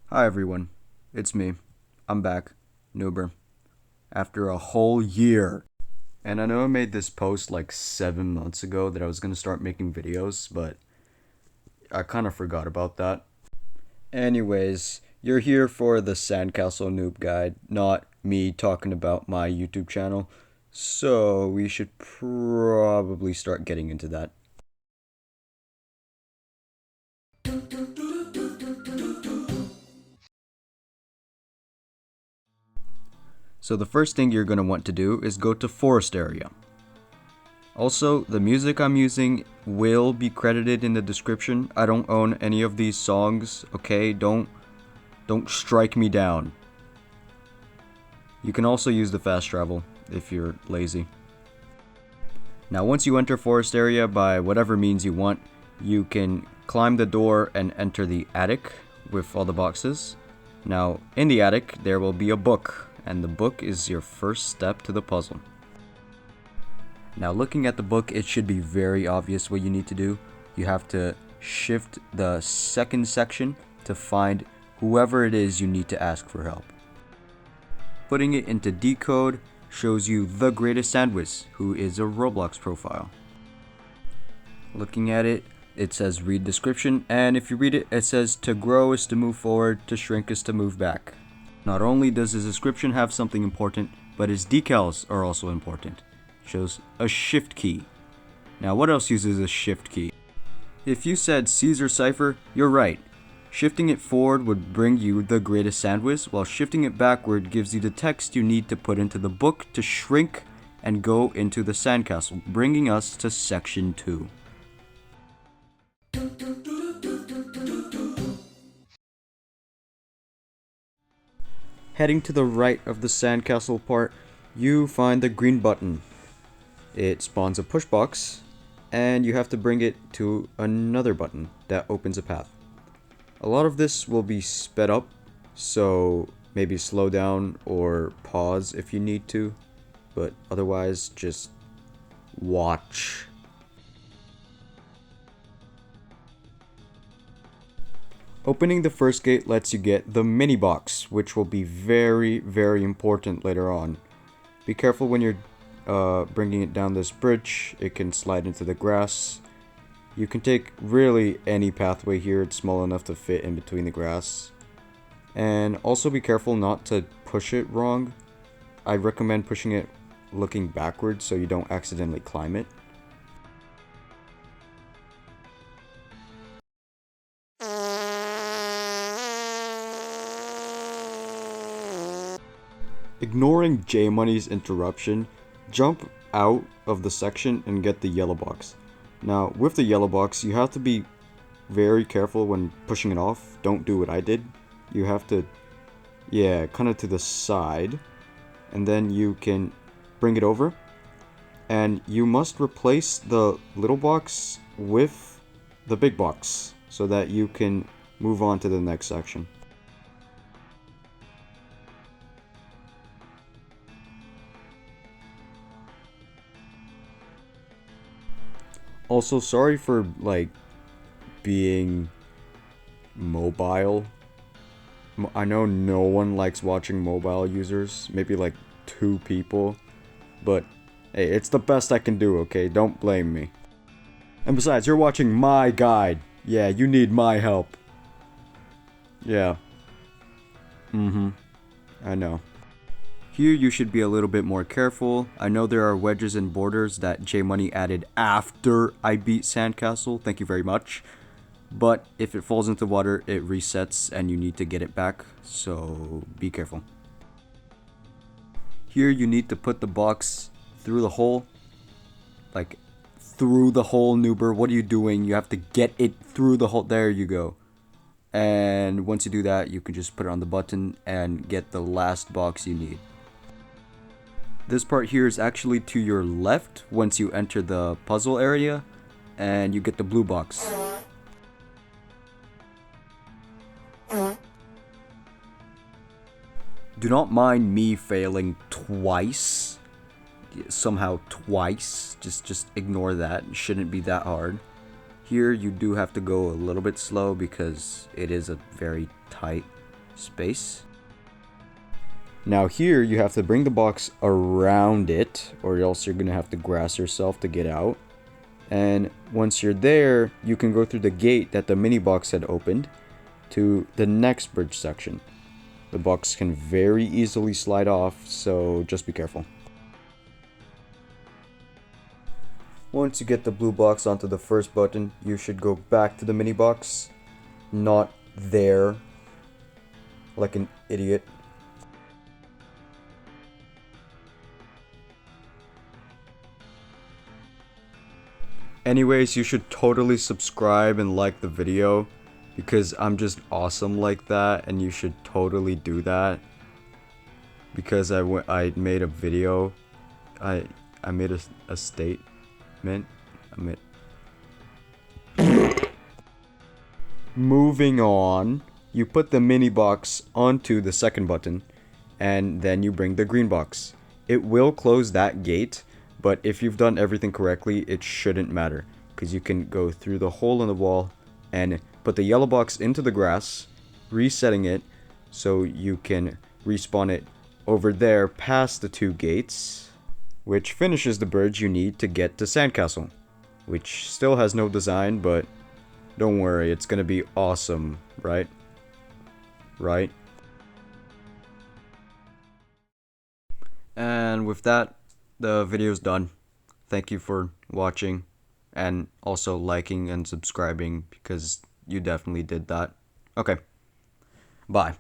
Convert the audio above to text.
Hi everyone, it's me. I'm back, Noober, after a whole year. And I know I made this post like 7 months ago that I was gonna start making videos, but I kind of forgot about that. Anyways, you're here for the Sandcastle Noob Guide, not me talking about my YouTube channel. So we should probably start getting into that. So the first thing you're going to want to do is go to forest area. Also, the music I'm using will be credited in the description. I don't own any of these songs, okay? Don't strike me down. You can also use the fast travel if you're lazy. Now, once you enter forest area by whatever means you want, you can climb the door and enter the attic with all the boxes. Now, in the attic, there will be a book, and the book is your first step to the puzzle. Now, looking at the book, it should be very obvious what you need to do. You have to shift the second section to find whoever it is you need to ask for help. Putting it into decode shows you the greatest sandwich, who is a Roblox profile. Looking at it, it says read description, and if you read it, it says to grow is to move forward, to shrink is to move back. Not only does his description have something important, but his decals are also important. Shows a shift key. Now what else uses a shift key? If you said Caesar cipher, you're right. Shifting it forward would bring you the greatest sandwich, while shifting it backward gives you the text you need to put into the book to shrink and go into the sandcastle, bringing us to section 2. Heading to the right of the sandcastle part, you find the green button. It spawns a push box, and you have to bring it to another button that opens a path. A lot of this will be sped up, so maybe slow down or pause if you need to, but otherwise just watch. Opening the first gate lets you get the mini box, which will be very, very important later on. Be careful when you're bringing it down this bridge. It can slide into the grass. You can take really any pathway here. It's small enough to fit in between the grass. And also be careful not to push it wrong. I recommend pushing it looking backwards so you don't accidentally climb it. Ignoring Jmoney's interruption, jump out of the section and get the yellow box. Now, with the yellow box, you have to be very careful when pushing it off. Don't do what I did. You have to, kind of to the side, and then you can bring it over. And you must replace the little box with the big box so that you can move on to the next section. Also, sorry for like being mobile. I know no one likes watching mobile users, maybe like 2 people, but hey, it's the best I can do, okay? Don't blame me. And besides, you're watching my guide. Yeah, you need my help. Yeah. I know. Here you should be a little bit more careful. I know there are wedges and borders that Jmoney added after I beat Sandcastle. Thank you very much. But if it falls into water, it resets and you need to get it back. So be careful. Here you need to put the box through the hole. Like through the hole, Noober. What are you doing? You have to get it through the hole. There you go. And once you do that, you can just put it on the button and get the last box you need. This part here is actually to your left once you enter the puzzle area, and you get the blue box. Do not mind me failing twice. Somehow twice. Just ignore that. It shouldn't be that hard. Here you do have to go a little bit slow because it is a very tight space. Now here you have to bring the box around it, or else you're gonna have to grass yourself to get out. And once you're there, you can go through the gate that the mini box had opened to the next bridge section. The box can very easily slide off, so just be careful. Once you get the blue box onto the first button, you should go back to the mini box, not there, like an idiot. Anyways, you should totally subscribe and like the video, because I'm just awesome like that, and you should totally do that. Because I made a video, I made a statement. Moving on, you put the mini box onto the second button, and then you bring the green box. It will close that gate, but if you've done everything correctly, it shouldn't matter, because you can go through the hole in the wall and put the yellow box into the grass, resetting it so you can respawn it over there past the two gates, which finishes the bridge you need to get to Sandcastle, which still has no design, but don't worry, it's gonna be awesome, right? Right? And with that, the video's done. Thank you for watching, and also liking and subscribing, because you definitely did that. Okay, bye.